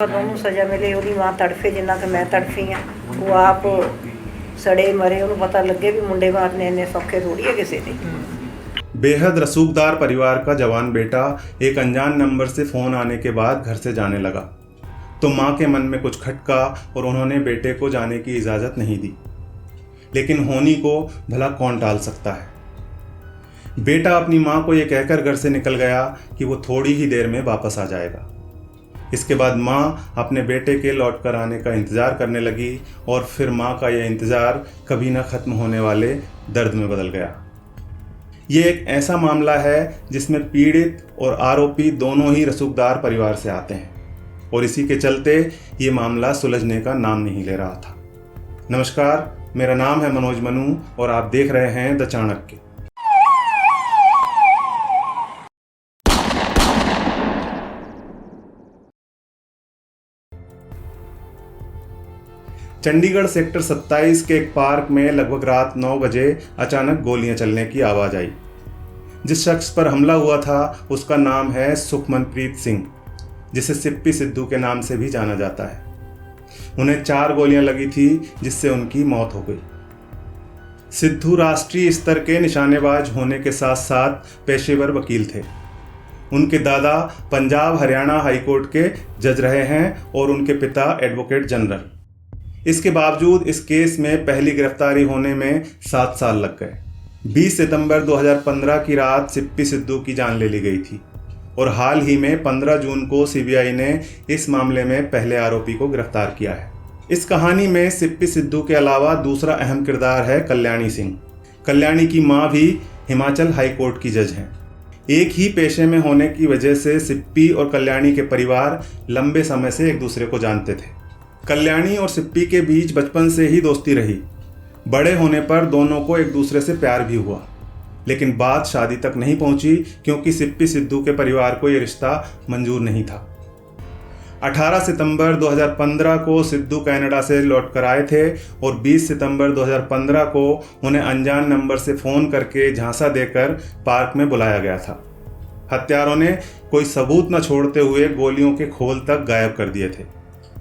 ਉਹਨੂੰ ਸਜ਼ਾ ਮਿਲੇ, ਉਹਦੀ ਮਾਂ ਤੜਫੇ ਜਿੰਨਾ ਕਿ ਮੈਂ ਤੜਫੀ ਹਾਂ। ਉਹ ਆਪ ਸੜੇ ਮਰੇ, ਉਹਨੂੰ ਪਤਾ ਲੱਗੇ ਵੀ ਮੁੰਡੇ ਮਾਰਨੇ ਇੰਨੇ ਸੌਖੇ ਥੋੜੀ है किसी ਦੇ। बेहद रसूखदार परिवार का जवान बेटा एक अनजान नंबर से फ़ोन आने के बाद घर से जाने लगा तो माँ के मन में कुछ खटका और उन्होंने बेटे को जाने की इजाज़त नहीं दी। लेकिन होनी को भला कौन टाल सकता है। बेटा अपनी माँ को ये कहकर घर से निकल गया कि वो थोड़ी ही देर में वापस आ जाएगा। इसके बाद माँ अपने बेटे के लौट कर आने का इंतज़ार करने लगी और फिर माँ का यह इंतज़ार कभी न ख़त्म होने वाले दर्द में बदल गया। ये एक ऐसा मामला है जिसमें पीड़ित और आरोपी दोनों ही रसूखदार परिवार से आते हैं और इसी के चलते ये मामला सुलझने का नाम नहीं ले रहा था। नमस्कार, मेरा नाम है मनोज मनु और आप देख रहे हैं द चाणक्य। चंडीगढ़ सेक्टर 27 के एक पार्क में लगभग रात 9 बजे अचानक गोलियां चलने की आवाज़ आई। जिस शख्स पर हमला हुआ था उसका नाम है सुखमनप्रीत सिंह, जिसे सिप्पी सिद्धू के नाम से भी जाना जाता है। उन्हें 4 गोलियां लगी थी जिससे उनकी मौत हो गई। सिद्धू राष्ट्रीय स्तर के निशानेबाज होने के साथ साथ पेशेवर वकील थे। उनके दादा पंजाब हरियाणा हाईकोर्ट के जज रहे हैं और उनके पिता एडवोकेट जनरल। इसके बावजूद इस केस में पहली गिरफ्तारी होने में 7 साल लग गए। 20 सितंबर 2015 की रात सिप्पी सिद्धू की जान ले ली गई थी और हाल ही में 15 जून को सीबीआई ने इस मामले में पहले आरोपी को गिरफ्तार किया है। इस कहानी में सिप्पी सिद्धू के अलावा दूसरा अहम किरदार है कल्याणी सिंह। कल्याणी की मां भी हिमाचल हाईकोर्ट की जज हैं। एक ही पेशे में होने की वजह से सिप्पी और कल्याणी के परिवार लंबे समय से एक दूसरे को जानते थे। कल्याणी और सिप्पी के बीच बचपन से ही दोस्ती रही। बड़े होने पर दोनों को एक दूसरे से प्यार भी हुआ, लेकिन बात शादी तक नहीं पहुंची क्योंकि सिप्पी सिद्धू के परिवार को यह रिश्ता मंजूर नहीं था। 18 सितंबर 2015 को सिद्धू कनाडा से लौट कर आए थे और 20 सितंबर 2015 को उन्हें अनजान नंबर से फ़ोन करके झांसा देकर पार्क में बुलाया गया था। हत्यारों ने कोई सबूत न छोड़ते हुए गोलियों के खोल तक गायब कर दिए थे।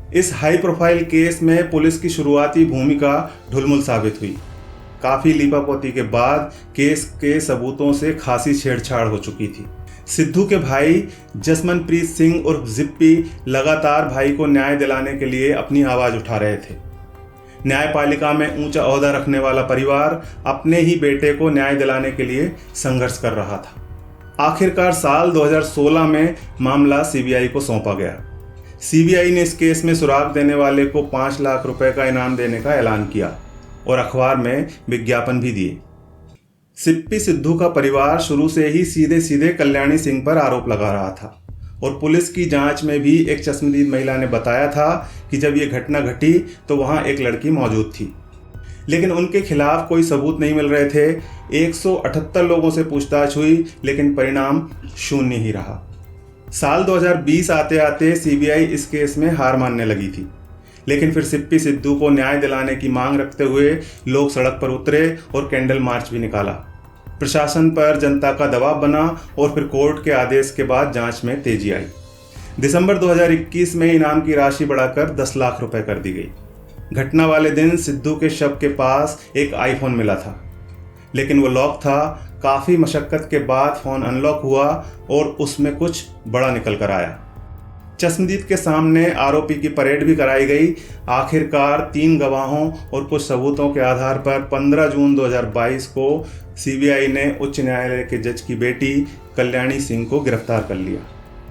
इस हाई प्रोफाइल केस में पुलिस की शुरुआती भूमिका ढुलमुल साबित हुई। काफ़ी लीपापोती के बाद केस के सबूतों से खासी छेड़छाड़ हो चुकी थी। सिद्धू के भाई जसमनप्रीत सिंह उर्फ जिप्पी लगातार भाई को न्याय दिलाने के लिए अपनी आवाज़ उठा रहे थे। न्यायपालिका में ऊंचा ओहदा रखने वाला परिवार अपने ही बेटे को न्याय दिलाने के लिए संघर्ष कर रहा था। आखिरकार साल 2016 में मामला सीबीआई को सौंपा गया। सीबीआई ने इस केस में सुराग देने वाले को 5 लाख रुपए का इनाम देने का ऐलान किया और अखबार में विज्ञापन भी दिए। सिप्पी सिद्धू का परिवार शुरू से ही सीधे सीधे कल्याणी सिंह पर आरोप लगा रहा था और पुलिस की जांच में भी एक चश्मदीद महिला ने बताया था कि जब ये घटना घटी तो वहां एक लड़की मौजूद थी, लेकिन उनके खिलाफ कोई सबूत नहीं मिल रहे थे। 178 लोगों से पूछताछ हुई लेकिन परिणाम शून्य ही रहा। साल 2020 आते आते सीबीआई इस केस में हार मानने लगी थी, लेकिन फिर सिप्पी सिद्धू को न्याय दिलाने की मांग रखते हुए लोग सड़क पर उतरे और कैंडल मार्च भी निकाला। प्रशासन पर जनता का दबाव बना और फिर कोर्ट के आदेश के बाद जांच में तेजी आई। दिसंबर 2021 में इनाम की राशि बढ़ाकर 10 लाख रुपए कर दी गई। घटना वाले दिन सिद्धू के शव के पास एक आईफोन मिला था, लेकिन वो लॉक था। काफ़ी मशक्क़त के बाद फ़ोन अनलॉक हुआ और उसमें कुछ बड़ा निकल कर आया। चश्मदीद के सामने आरोपी की परेड भी कराई गई। आखिरकार 3 गवाहों और कुछ सबूतों के आधार पर 15 जून 2022 को सीबीआई ने उच्च न्यायालय के जज की बेटी कल्याणी सिंह को गिरफ्तार कर लिया।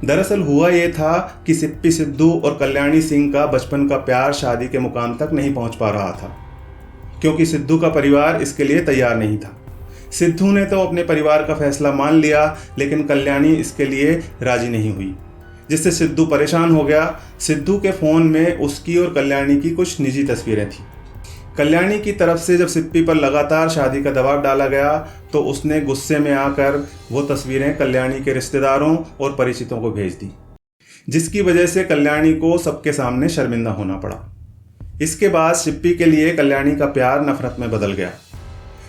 दरअसल हुआ ये था कि सिप्पी सिद्धू और कल्याणी सिंह का बचपन का प्यार शादी के मुकाम तक नहीं पहुंच पा रहा था, क्योंकि सिद्धू का परिवार इसके लिए तैयार नहीं था। सिद्धू ने तो अपने परिवार का फैसला मान लिया, लेकिन कल्याणी इसके लिए राजी नहीं हुई, जिससे सिद्धू परेशान हो गया। सिद्धू के फ़ोन में उसकी और कल्याणी की कुछ निजी तस्वीरें थीं। कल्याणी की तरफ से जब सिप्पी पर लगातार शादी का दबाव डाला गया तो उसने गुस्से में आकर वो तस्वीरें कल्याणी के रिश्तेदारों और परिचितों को भेज दी, जिसकी वजह से कल्याणी को सबके सामने शर्मिंदा होना पड़ा। इसके बाद सिप्पी के लिए कल्याणी का प्यार नफरत में बदल गया।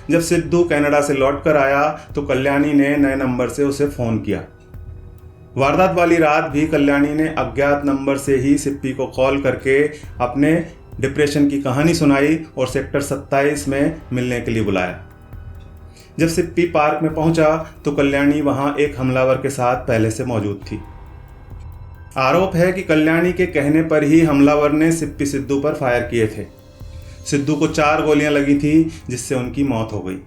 जब सिद्धू कनाडा से लौट कर आया तो कल्याणी ने नए नंबर से उसे फ़ोन किया। वारदात वाली रात भी कल्याणी ने अज्ञात नंबर से ही सिप्पी को कॉल करके अपने डिप्रेशन की कहानी सुनाई और सेक्टर 27 में मिलने के लिए बुलाया। जब सिप्पी पार्क में पहुंचा तो कल्याणी वहां एक हमलावर के साथ पहले से मौजूद थी। आरोप है कि कल्याणी के कहने पर ही हमलावर ने सिप्पी सिद्धू पर फायर किए थे। सिद्धू को 4 गोलियां लगी थी जिससे उनकी मौत हो गई।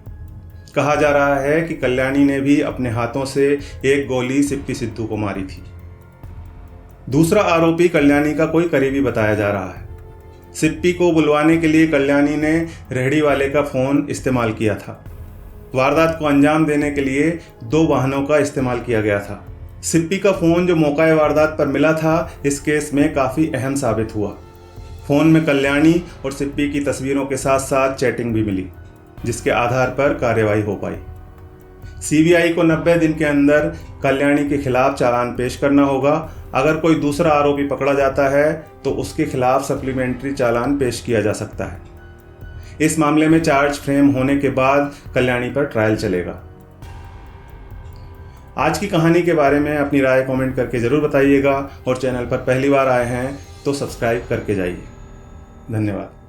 कहा जा रहा है कि कल्याणी ने भी अपने हाथों से एक गोली सिप्पी सिद्धू को मारी थी। दूसरा आरोपी कल्याणी का कोई करीबी बताया जा रहा है। सिप्पी को बुलवाने के लिए कल्याणी ने रेहड़ी वाले का फ़ोन इस्तेमाल किया था। वारदात को अंजाम देने के लिए 2 वाहनों का इस्तेमाल किया गया था। सिप्पी का फ़ोन जो मौका वारदात पर मिला था इस केस में काफ़ी अहम साबित हुआ। फ़ोन में कल्याणी और सिप्पी की तस्वीरों के साथ साथ चैटिंग भी मिली, जिसके आधार पर कार्रवाई हो पाई। सीबीआई को 90 दिन के अंदर कल्याणी के खिलाफ चालान पेश करना होगा। अगर कोई दूसरा आरोपी पकड़ा जाता है तो उसके खिलाफ सप्लीमेंट्री चालान पेश किया जा सकता है। इस मामले में चार्ज फ्रेम होने के बाद कल्याणी पर ट्रायल चलेगा। आज की कहानी के बारे में अपनी राय कमेंट करके ज़रूर बताइएगा और चैनल पर पहली बार आए हैं तो सब्सक्राइब करके जाइए। धन्यवाद।